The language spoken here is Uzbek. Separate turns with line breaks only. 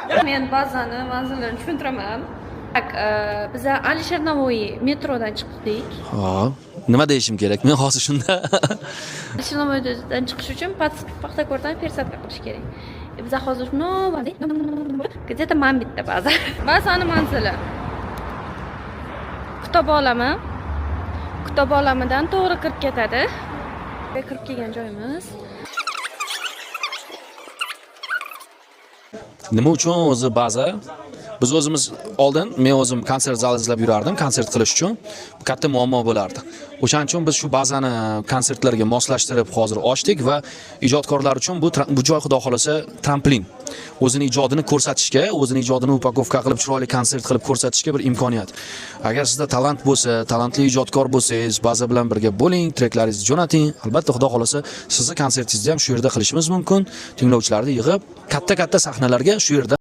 Men ba'zan manzillarni tushuntiraman. Biz Alisher Navoiy metrodan chiqdik.
Ha, nima deyishim kerak? Men hozir shunda.
Alisher Navoiydan chiqish uchun Paxtakordan пересадка qilish kerak. Biz hozir где-то man bitta ba'zan. Ba'zan manzili. Kitob olami. Kitob olamidan to'g'ri kirib ketadi. Kirib kelgan joyimiz.
Nima uchun o'zi ba'zi biz o'zimiz oldin men o'zim konsert zali izlab yurardim, konsert qilish uchun katta muammo bo'lardi. O'shaning uchun biz shu bazani konsertlarga moslashtirib hozir ochdik va ijodkorlar uchun bu joy xudo xolasa tramplin. O'zini ijodini ko'rsatishga, o'zini ijodini upakovka qilib chiroyli konsert qilib ko'rsatishga bir imkoniyat. Agar sizda talant bo'lsa, talantli ijodkor bo'lsangiz, baza bilan birga bo'ling, treklaringizni jo'nating. Albatta xudo xolasa sizni konsertingizni ham shu yerda qilishimiz mumkin. Tinglovchilarni yig'ib, katta-katta sahnalarga shu yerda